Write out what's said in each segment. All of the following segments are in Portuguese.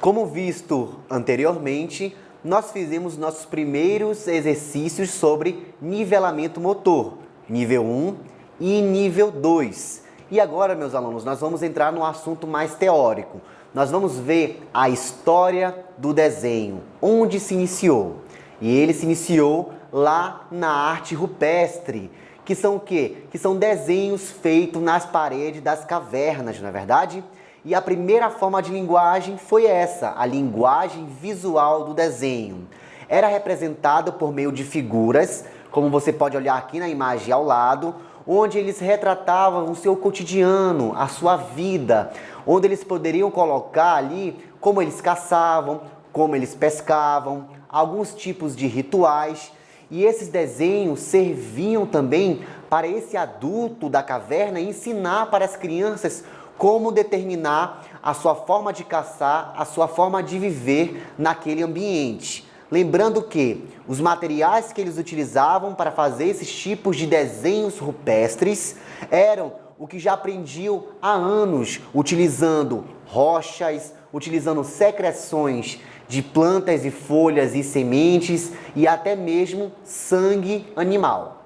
Como visto anteriormente, nós fizemos nossos primeiros exercícios sobre nivelamento motor, nível 1 e nível 2. E agora, meus alunos, nós vamos entrar num assunto mais teórico. Nós vamos ver a história do desenho, onde se iniciou. E ele se iniciou lá na arte rupestre, que são o quê? Que são desenhos feitos nas paredes das cavernas, não é verdade? E a primeira forma de linguagem foi essa, a linguagem visual do desenho. Era representado por meio de figuras, como você pode olhar aqui na imagem ao lado, onde eles retratavam o seu cotidiano, a sua vida, onde eles poderiam colocar ali como eles caçavam, como eles pescavam, alguns tipos de rituais. E esses desenhos serviam também para esse adulto da caverna ensinar para as crianças como determinar a sua forma de caçar, a sua forma de viver naquele ambiente. Lembrando que os materiais que eles utilizavam para fazer esses tipos de desenhos rupestres eram o que já aprendiam há anos, utilizando rochas, utilizando secreções de plantas e folhas e sementes e até mesmo sangue animal.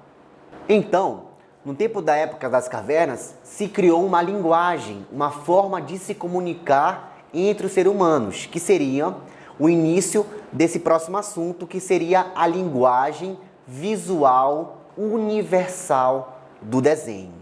Então, no tempo da época das cavernas, se criou uma linguagem, uma forma de se comunicar entre os seres humanos, que seria o início desse próximo assunto, que seria a linguagem visual universal do desenho.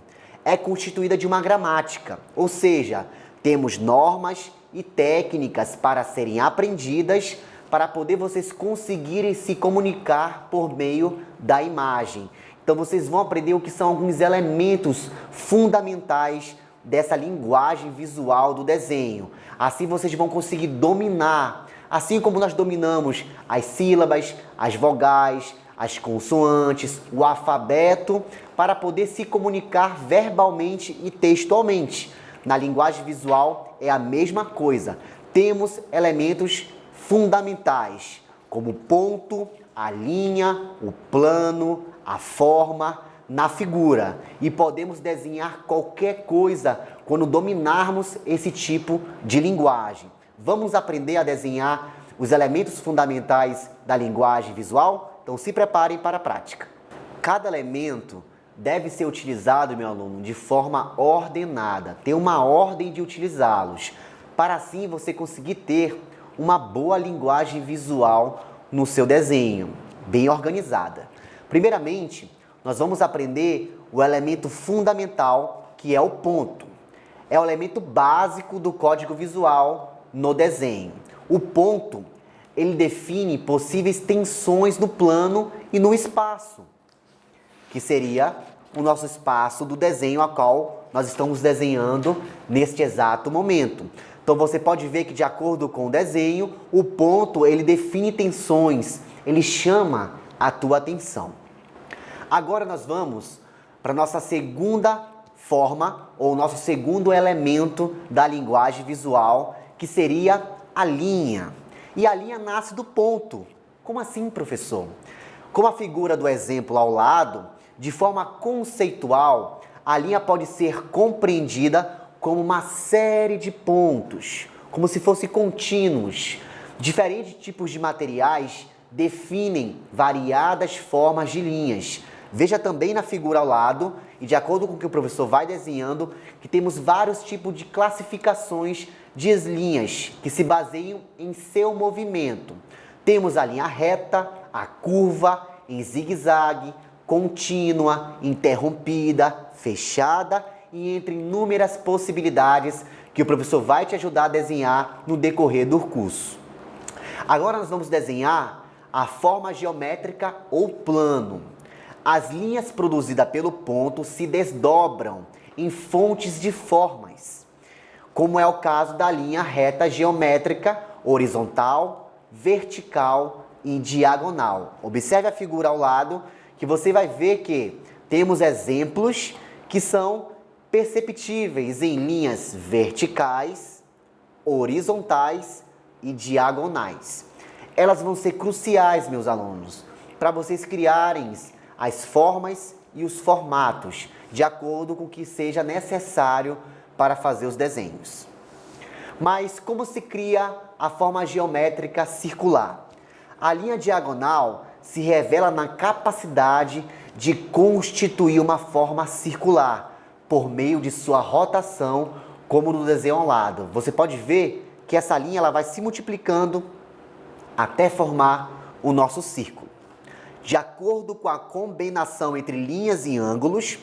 É constituída de uma gramática, ou seja, temos normas e técnicas para serem aprendidas para poder vocês conseguirem se comunicar por meio da imagem. Então vocês vão aprender o que são alguns elementos fundamentais dessa linguagem visual do desenho. Assim vocês vão conseguir dominar, assim como nós dominamos as sílabas, as vogais, as consoantes, o alfabeto, para poder se comunicar verbalmente e textualmente. Na linguagem visual é a mesma coisa. Temos elementos fundamentais, como o ponto, a linha, o plano, a forma na figura. E podemos desenhar qualquer coisa quando dominarmos esse tipo de linguagem. Vamos aprender a desenhar os elementos fundamentais da linguagem visual? Então se preparem para a prática. Cada elemento deve ser utilizado, meu aluno, de forma ordenada, ter uma ordem de utilizá-los, para assim você conseguir ter uma boa linguagem visual no seu desenho, bem organizada. Primeiramente, nós vamos aprender o elemento fundamental, que é o ponto. É o elemento básico do código visual no desenho. O ponto, ele define possíveis tensões no plano e no espaço, que seria o nosso espaço do desenho a qual nós estamos desenhando neste exato momento. Então você pode ver que de acordo com o desenho, o ponto ele define tensões, ele chama a tua atenção. Agora nós vamos para a nossa segunda forma, ou nosso segundo elemento da linguagem visual, que seria a linha. E a linha nasce do ponto. Como assim, professor? Como a figura do exemplo ao lado, de forma conceitual, a linha pode ser compreendida como uma série de pontos, como se fossem contínuos. Diferentes tipos de materiais definem variadas formas de linhas. Veja também na figura ao lado, e de acordo com o que o professor vai desenhando, que temos vários tipos de classificações de linhas que se baseiam em seu movimento. Temos a linha reta, a curva, em zigue-zague, contínua, interrompida, fechada e entre inúmeras possibilidades que o professor vai te ajudar a desenhar no decorrer do curso. Agora nós vamos desenhar a forma geométrica ou plano. As linhas produzidas pelo ponto se desdobram em fontes de formas, como é o caso da linha reta geométrica horizontal, vertical e diagonal. Observe a figura ao lado que você vai ver que temos exemplos que são perceptíveis em linhas verticais, horizontais e diagonais. Elas vão ser cruciais, meus alunos, para vocês criarem as formas e os formatos, de acordo com o que seja necessário para fazer os desenhos. Mas como se cria a forma geométrica circular? A linha diagonal se revela na capacidade de constituir uma forma circular por meio de sua rotação, como no desenho ao lado. Você pode ver que essa linha ela vai se multiplicando até formar o nosso círculo. De acordo com a combinação entre linhas e ângulos,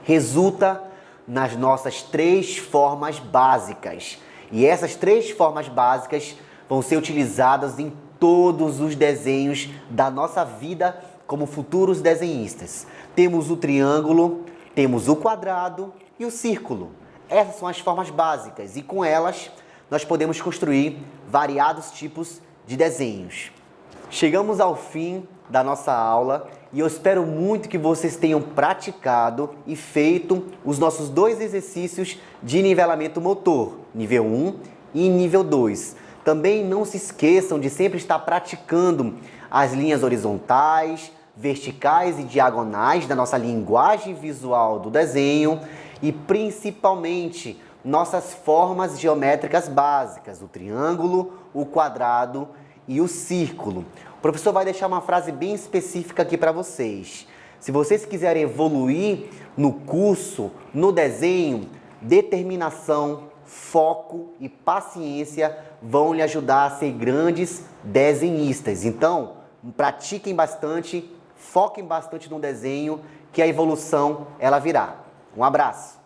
resulta nas nossas 3 formas básicas. E essas 3 formas básicas vão ser utilizadas em todos os desenhos da nossa vida como futuros desenhistas. Temos o triângulo, temos o quadrado e o círculo. Essas são as formas básicas e com elas nós podemos construir variados tipos de desenhos. Chegamos ao fim da nossa aula e eu espero muito que vocês tenham praticado e feito os nossos 2 exercícios de nivelamento motor, nível 1 e nível 2. Também não se esqueçam de sempre estar praticando as linhas horizontais, verticais e diagonais da nossa linguagem visual do desenho e principalmente nossas formas geométricas básicas, o triângulo, o quadrado e o círculo. O professor vai deixar uma frase bem específica aqui para vocês. Se vocês quiserem evoluir no curso, no desenho, determinação, foco e paciência vão lhe ajudar a ser grandes desenhistas. Então, pratiquem bastante, foquem bastante no desenho, que a evolução ela virá. Um abraço!